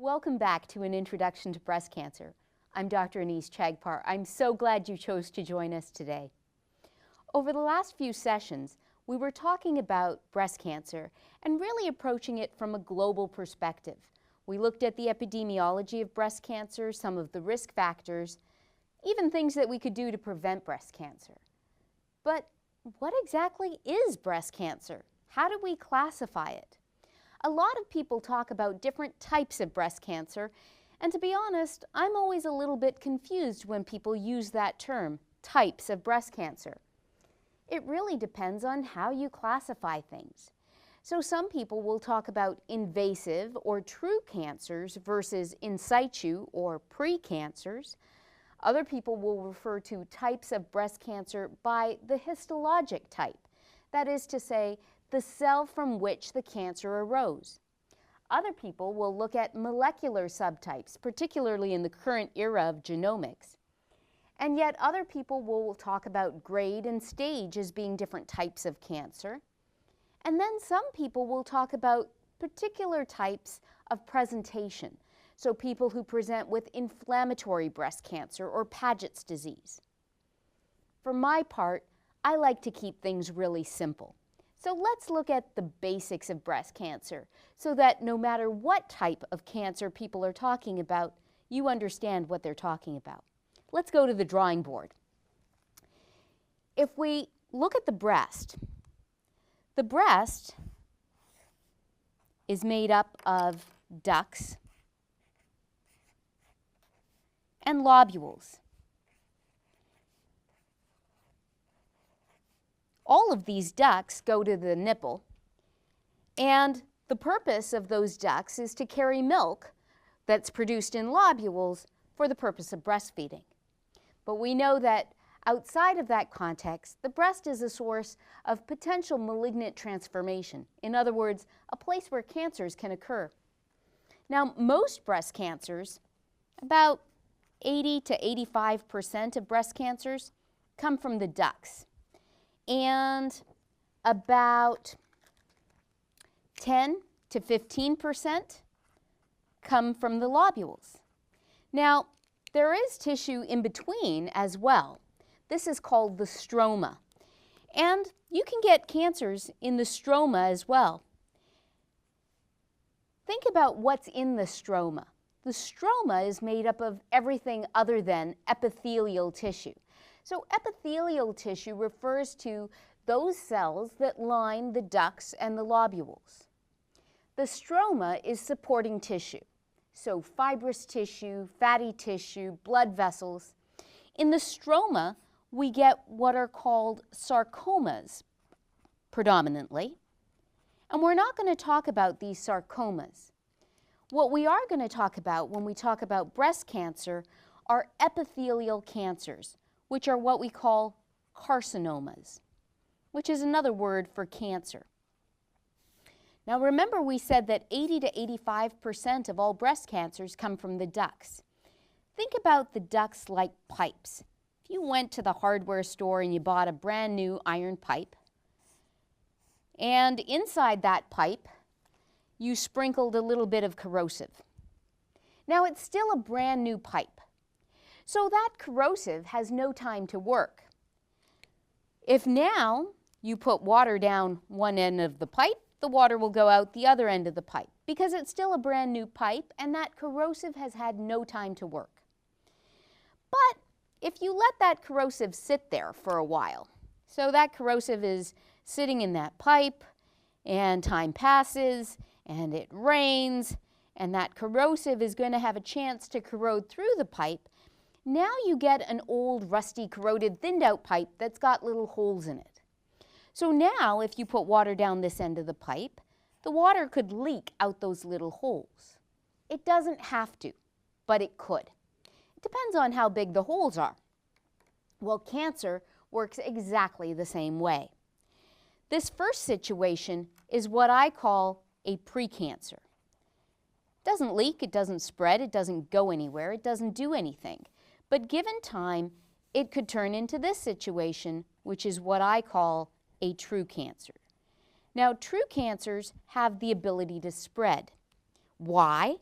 Welcome back to an introduction to breast cancer. I'm Dr. Anise Chagpar. I'm so glad you chose to join us today. Over the last few sessions, we were talking about breast cancer and really approaching it from a global perspective. We looked at the epidemiology of breast cancer, some of the risk factors, even things that we could do to prevent breast cancer. But what exactly is breast cancer? How do we classify it? A lot of people talk about different types of breast cancer, and to be honest, I'm always a little bit confused when people use that term, types of breast cancer. It really depends on how you classify things. So some people will talk about invasive or true cancers versus in situ or pre-cancers. Other people will refer to types of breast cancer by the histologic type, that is to say, the cell from which the cancer arose. Other people will look at molecular subtypes, particularly in the current era of genomics. And yet other people will talk about grade and stage as being different types of cancer. And then some people will talk about particular types of presentation, so people who present with inflammatory breast cancer or Paget's disease. For my part, I like to keep things really simple. So let's look at the basics of breast cancer so that no matter what type of cancer people are talking about, you understand what they're talking about. Let's go to the drawing board. If we look at the breast is made up of ducts and lobules. All of these ducts go to the nipple, and the purpose of those ducts is to carry milk that's produced in lobules for the purpose of breastfeeding. But we know that outside of that context, the breast is a source of potential malignant transformation. In other words, a place where cancers can occur. Now, most breast cancers, about 80 to 85% of breast cancers, come from the ducts. And about 10 to 15% come from the lobules. Now, there is tissue in between as well. This is called the stroma. And you can get cancers in the stroma as well. Think about what's in the stroma. The stroma is made up of everything other than epithelial tissue. So epithelial tissue refers to those cells that line the ducts and the lobules. The stroma is supporting tissue, so fibrous tissue, fatty tissue, blood vessels. In the stroma, we get what are called sarcomas predominantly, and we're not going to talk about these sarcomas. What we are going to talk about when we talk about breast cancer are epithelial cancers, which are what we call carcinomas, which is another word for cancer. Now remember, we said that 80 to 85% of all breast cancers come from the ducts. Think about the ducts like pipes. If you went to the hardware store and you bought a brand new iron pipe, and inside that pipe you sprinkled a little bit of corrosive. Now it's still a brand new pipe. So that corrosive has no time to work. If now you put water down one end of the pipe, the water will go out the other end of the pipe because it's still a brand new pipe and that corrosive has had no time to work. But if you let that corrosive sit there for a while, so that corrosive is sitting in that pipe and time passes and it rains and that corrosive is going to have a chance to corrode through the pipe, now you get an old, rusty, corroded, thinned-out pipe that's got little holes in it. So now, if you put water down this end of the pipe, the water could leak out those little holes. It doesn't have to, but it could. It depends on how big the holes are. Well, cancer works exactly the same way. This first situation is what I call a precancer. It doesn't leak, it doesn't spread, it doesn't go anywhere, it doesn't do anything. But given time, it could turn into this situation, which is what I call a true cancer. Now, true cancers have the ability to spread. Why?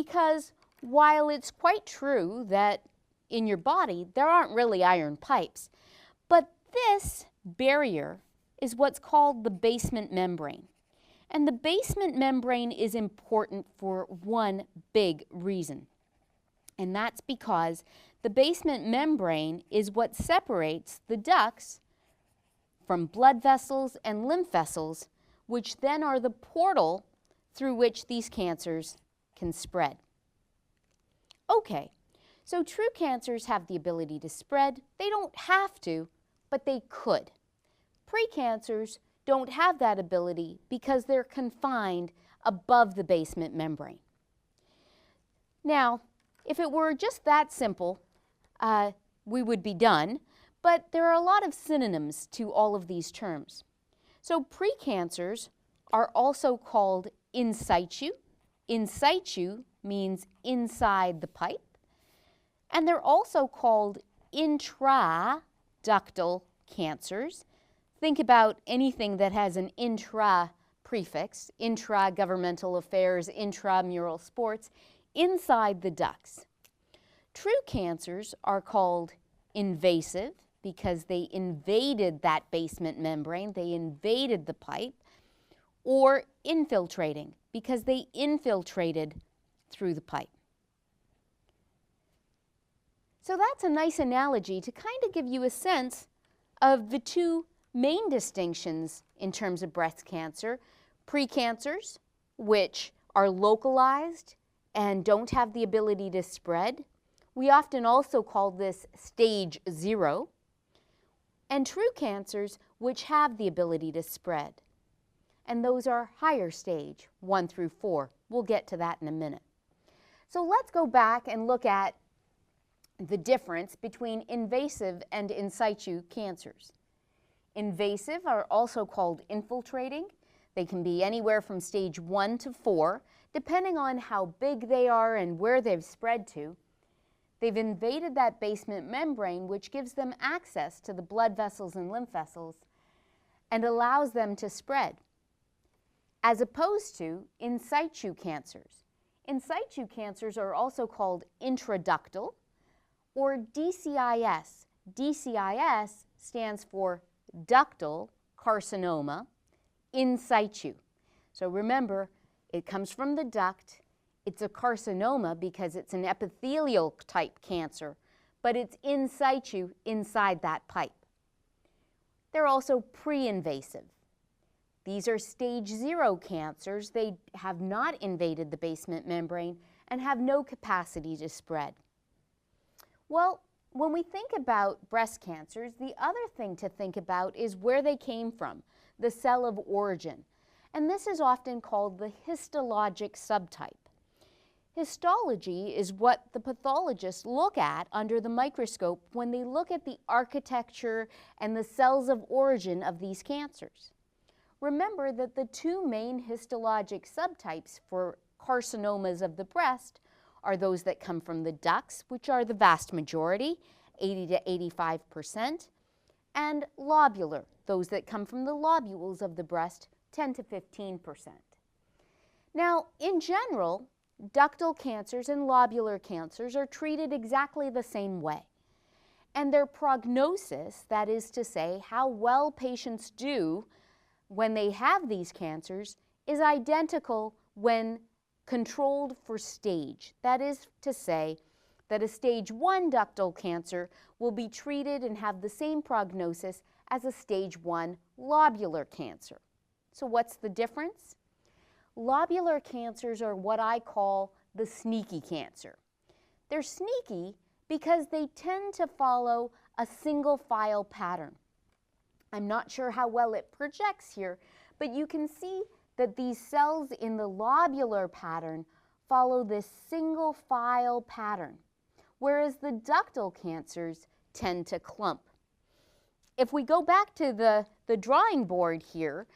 because while it's quite true that in your body there aren't really iron pipes, but this barrier is what's called the basement membrane. And the basement membrane is important for one big reason. And that's because the basement membrane is what separates the ducts from blood vessels and lymph vessels, which then are the portal through which these cancers can spread. Okay, so true cancers have the ability to spread. They don't have to, but they could. Precancers don't have that ability because they're confined above the basement membrane. Now, if it were just that simple, we would be done, but there are a lot of synonyms to all of these terms. So precancers are also called in situ. In situ means inside the pipe. And they're also called intraductal cancers. Think about anything that has an intra prefix, intra-governmental affairs, intramural sports, inside the ducts. True cancers are called invasive because they invaded that basement membrane, they invaded the pipe, or infiltrating because they infiltrated through the pipe. So that's a nice analogy to kind of give you a sense of the two main distinctions in terms of breast cancer. Precancers, which are localized and don't have the ability to spread. We often also call this stage 0. And true cancers, which have the ability to spread. And those are higher stage, 1 through 4. We'll get to that in a minute. So let's go back and look at the difference between invasive and in situ cancers. Invasive are also called infiltrating. They can be anywhere from stage 1 to 4, depending on how big they are and where they've spread to. They've invaded that basement membrane, which gives them access to the blood vessels and lymph vessels and allows them to spread, as opposed to in situ cancers. In situ cancers are also called intraductal or DCIS. DCIS stands for ductal carcinoma in situ. So remember, it comes from the duct. It's a carcinoma because it's an epithelial type cancer, but it's in situ inside that pipe. They're also pre-invasive. These are stage 0 cancers. They have not invaded the basement membrane and have no capacity to spread. Well, when we think about breast cancers, the other thing to think about is where they came from, the cell of origin. And this is often called the histologic subtype. Histology is what the pathologists look at under the microscope when they look at the architecture and the cells of origin of these cancers. Remember that the two main histologic subtypes for carcinomas of the breast are those that come from the ducts, which are the vast majority, 80 to 85%, and lobular, those that come from the lobules of the breast, 10 to 15%. Now, in general, ductal cancers and lobular cancers are treated exactly the same way. And their prognosis, that is to say, how well patients do when they have these cancers, is identical when controlled for stage. That is to say, that a stage 1 ductal cancer will be treated and have the same prognosis as a stage 1 lobular cancer. So what's the difference? Lobular cancers are what I call the sneaky cancer. They're sneaky because they tend to follow a single file pattern. I'm not sure how well it projects here, but you can see that these cells in the lobular pattern follow this single file pattern, whereas the ductal cancers tend to clump. If we go back to the drawing board here,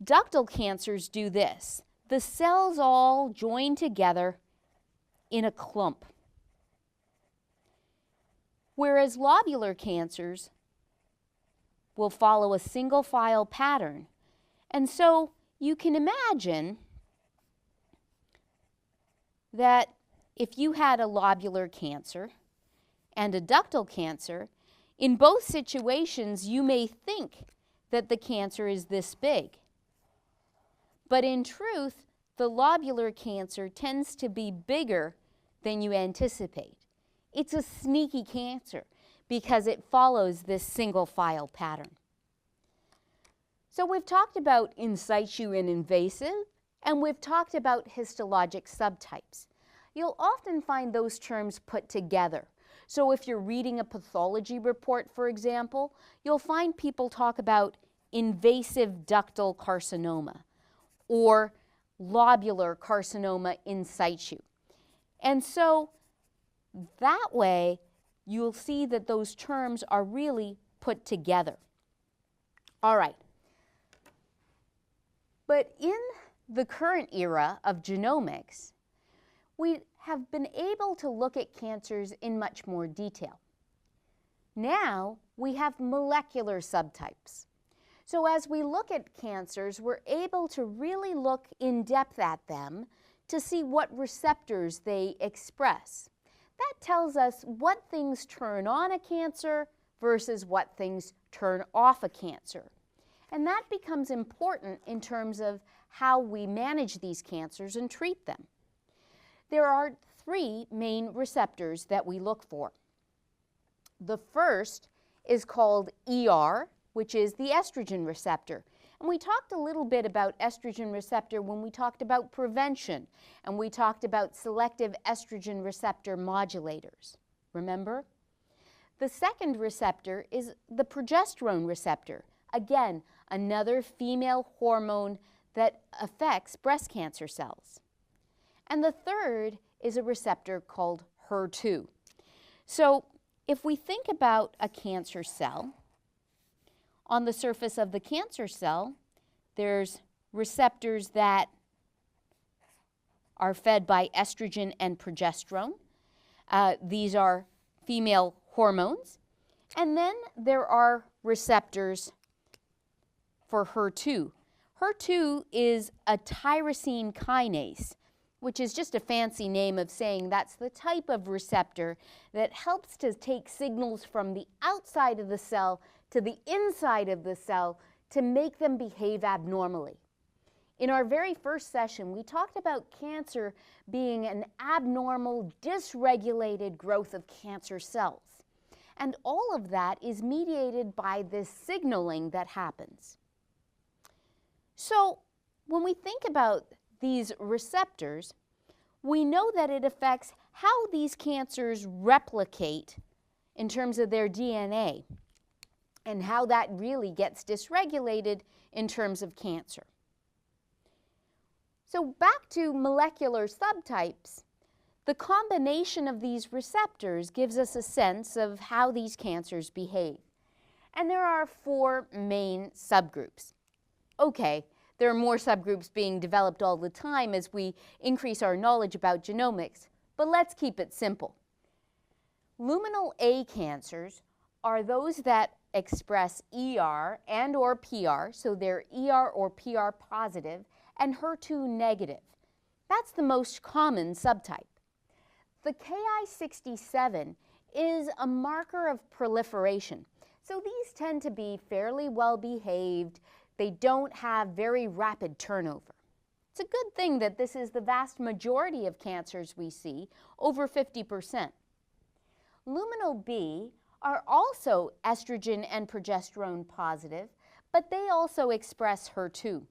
ductal cancers do this. The cells all join together in a clump, whereas lobular cancers will follow a single file pattern. And so you can imagine that if you had a lobular cancer and a ductal cancer, in both situations you may think that the cancer is this big. But in truth, the lobular cancer tends to be bigger than you anticipate. It's a sneaky cancer because it follows this single file pattern. So we've talked about in situ and invasive, and we've talked about histologic subtypes. You'll often find those terms put together. So if you're reading a pathology report, for example, you'll find people talk about invasive ductal carcinoma or lobular carcinoma in situ. And so that way, you'll see that those terms are really put together. All right. But in the current era of genomics, we have been able to look at cancers in much more detail. Now we have molecular subtypes. So as we look at cancers, we're able to really look in depth at them to see what receptors they express. That tells us what things turn on a cancer versus what things turn off a cancer. And that becomes important in terms of how we manage these cancers and treat them. There are three main receptors that we look for. The first is called ER, which is the estrogen receptor. And we talked a little bit about estrogen receptor when we talked about prevention, and we talked about selective estrogen receptor modulators. Remember? The second receptor is the progesterone receptor. Again, another female hormone that affects breast cancer cells. And the third is a receptor called HER2. So if we think about a cancer cell, on the surface of the cancer cell, there's receptors that are fed by estrogen and progesterone. These are female hormones. And then there are receptors for HER2. HER2 is a tyrosine kinase, which is just a fancy name of saying that's the type of receptor that helps to take signals from the outside of the cell to the inside of the cell to make them behave abnormally. In our very first session, we talked about cancer being an abnormal, dysregulated growth of cancer cells. And all of that is mediated by this signaling that happens. So when we think about these receptors, we know that it affects how these cancers replicate in terms of their DNA and how that really gets dysregulated in terms of cancer. So back to molecular subtypes, the combination of these receptors gives us a sense of how these cancers behave. And there are four main subgroups. Okay, there are more subgroups being developed all the time as we increase our knowledge about genomics, but let's keep it simple. Luminal A cancers are those that express ER and or PR, so they're ER or PR positive, and HER2 negative. That's the most common subtype. The Ki67 is a marker of proliferation, so these tend to be fairly well behaved. They don't have very rapid turnover. It's a good thing that this is the vast majority of cancers we see, over 50%. Luminal B are also estrogen and progesterone positive, but they also express HER2.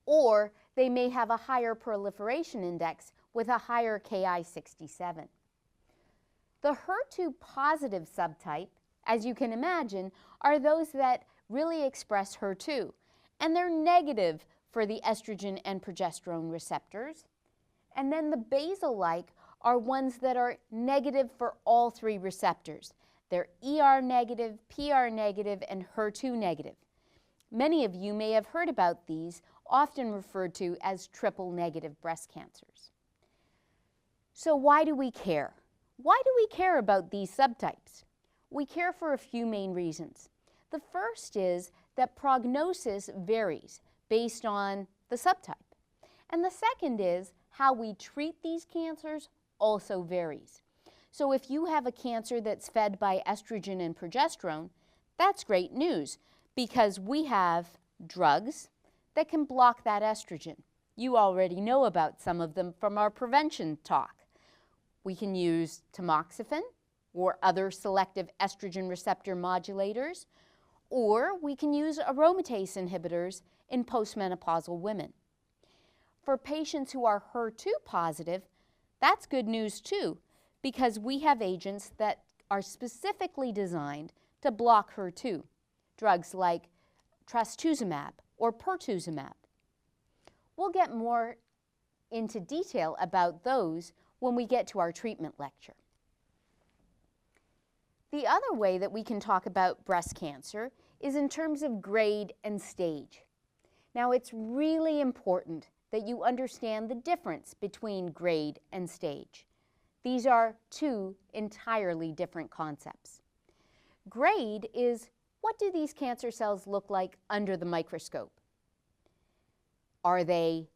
Or they may have a higher proliferation index with a higher Ki67. The HER2 positive subtype, as you can imagine, are those that really express HER2, and they're negative for the estrogen and progesterone receptors. And then the basal-like are ones that are negative for all three receptors. They're ER negative, PR negative, and HER2 negative. Many of you may have heard about these, often referred to as triple-negative breast cancers. So why do we care? Why do we care about these subtypes? We care for a few main reasons. The first is that prognosis varies based on the subtype. And the second is how we treat these cancers also varies. So if you have a cancer that's fed by estrogen and progesterone, that's great news because we have drugs that can block that estrogen. You already know about some of them from our prevention talk. We can use tamoxifen or other selective estrogen receptor modulators, or we can use aromatase inhibitors in postmenopausal women. For patients who are HER2 positive, that's good news too, because we have agents that are specifically designed to block HER2, drugs like trastuzumab or pertuzumab. We'll get more into detail about those when we get to our treatment lecture. The other way that we can talk about breast cancer is in terms of grade and stage. Now, it's really important that you understand the difference between grade and stage. These are two entirely different concepts. Grade is, what do these cancer cells look like under the microscope? Are they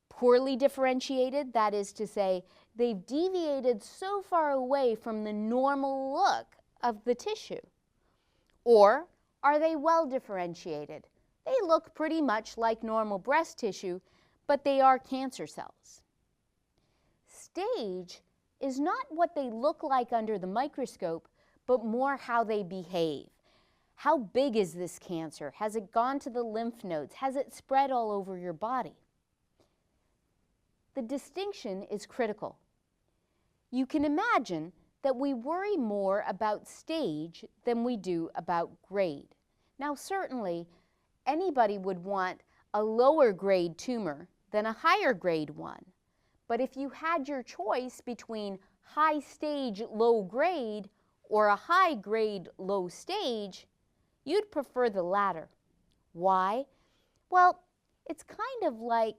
poorly differentiated? That is to say, they've deviated so far away from the normal look of the tissue. Or are they well differentiated? They look pretty much like normal breast tissue, but they are cancer cells. Stage is not what they look like under the microscope, but more how they behave. How big is this cancer? Has it gone to the lymph nodes? Has it spread all over your body? The distinction is critical. You can imagine that we worry more about stage than we do about grade. Now, certainly, anybody would want a lower grade tumor than a higher grade one. But if you had your choice between high stage, low grade, or a high grade, low stage, you'd prefer the latter. Why? Well, it's kind of like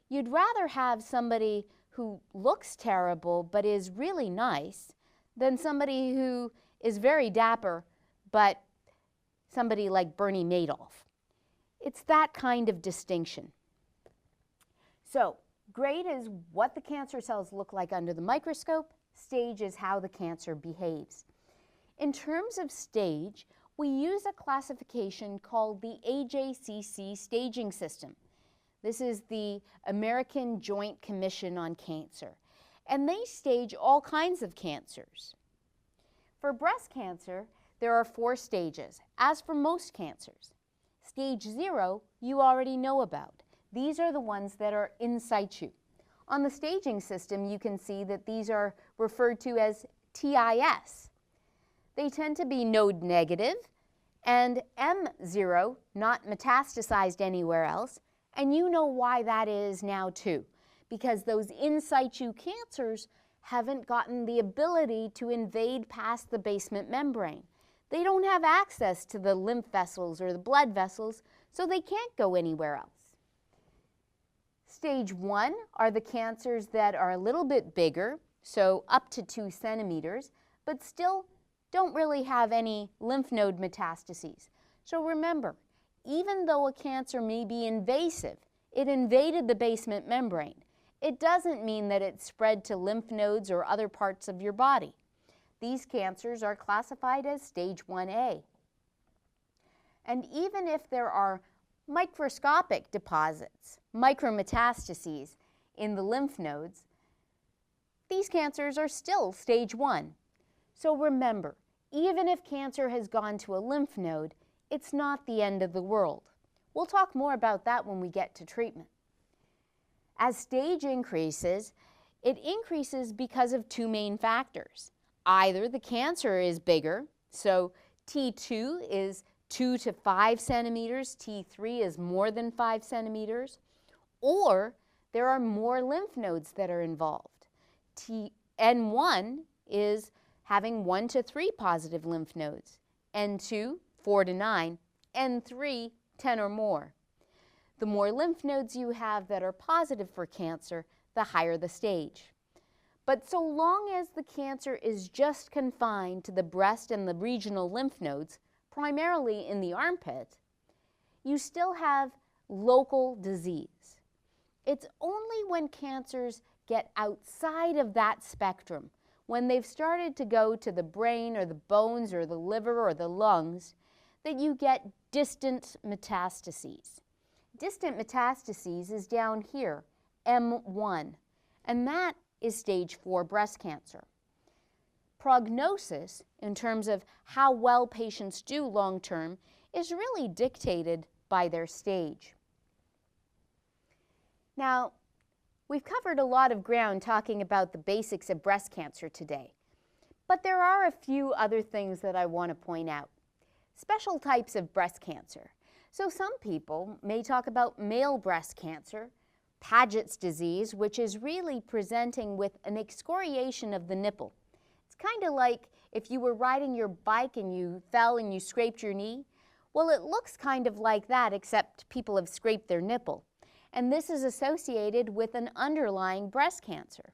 you'd rather have somebody who looks terrible but is really nice than somebody who is very dapper but somebody like Bernie Madoff. It's that kind of distinction. So, grade is what the cancer cells look like under the microscope. Stage is how the cancer behaves. In terms of stage, we use a classification called the AJCC staging system. This is the American Joint Commission on Cancer, and they stage all kinds of cancers. For breast cancer, there are 4 stages, as for most cancers. Stage 0, you already know about. These are the ones that are in situ. On the staging system, you can see that these are referred to as TIS. They tend to be node negative, and M0, not metastasized anywhere else, and you know why that is now too, because those in situ cancers haven't gotten the ability to invade past the basement membrane. They don't have access to the lymph vessels or the blood vessels, so they can't go anywhere else. Stage 1 are the cancers that are a little bit bigger, so up to 2 centimeters, but still don't really have any lymph node metastases. So remember, even though a cancer may be invasive, it invaded the basement membrane. It doesn't mean that it spread to lymph nodes or other parts of your body. These cancers are classified as stage 1A. And even if there are microscopic deposits, micrometastases in the lymph nodes, these cancers are still stage 1. So remember, even if cancer has gone to a lymph node, it's not the end of the world. We'll talk more about that when we get to treatment. As stage increases, it increases because of 2 main factors. Either the cancer is bigger, so T2 is 2 to 5 centimeters, T3 is more than 5 centimeters, or there are more lymph nodes that are involved. N1 is having 1 to 3 positive lymph nodes, N2, 4 to 9, N3, 10 or more. The more lymph nodes you have that are positive for cancer, the higher the stage. But so long as the cancer is just confined to the breast and the regional lymph nodes, primarily in the armpit, you still have local disease. It's only when cancers get outside of that spectrum, when they've started to go to the brain or the bones or the liver or the lungs, that you get distant metastases. Distant metastases is down here, M1, and that is stage 4 breast cancer. Prognosis, in terms of how well patients do long term, is really dictated by their stage. Now, we've covered a lot of ground talking about the basics of breast cancer today, but there are a few other things that I want to point out. Special types of breast cancer. So some people may talk about male breast cancer, Paget's disease, which is really presenting with an excoriation of the nipple. It's kind of like if you were riding your bike and you fell and you scraped your knee. Well, it looks kind of like that, except people have scraped their nipple. And this is associated with an underlying breast cancer.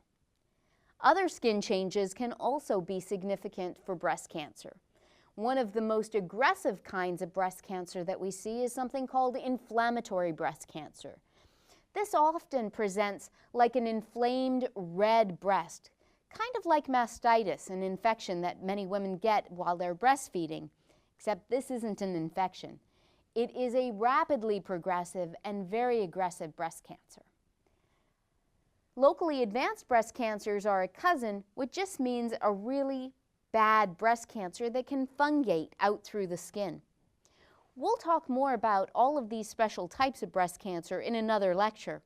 Other skin changes can also be significant for breast cancer. One of the most aggressive kinds of breast cancer that we see is something called inflammatory breast cancer. This often presents like an inflamed red breast, kind of like mastitis, an infection that many women get while they're breastfeeding, except this isn't an infection. It is a rapidly progressive and very aggressive breast cancer. Locally advanced breast cancers are a cousin, which just means a really bad breast cancer that can fungate out through the skin. We'll talk more about all of these special types of breast cancer in another lecture,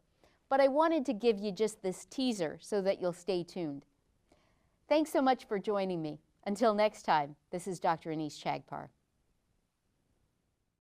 but I wanted to give you just this teaser so that you'll stay tuned. Thanks so much for joining me. Until next time, this is Dr. Anise Chagpar.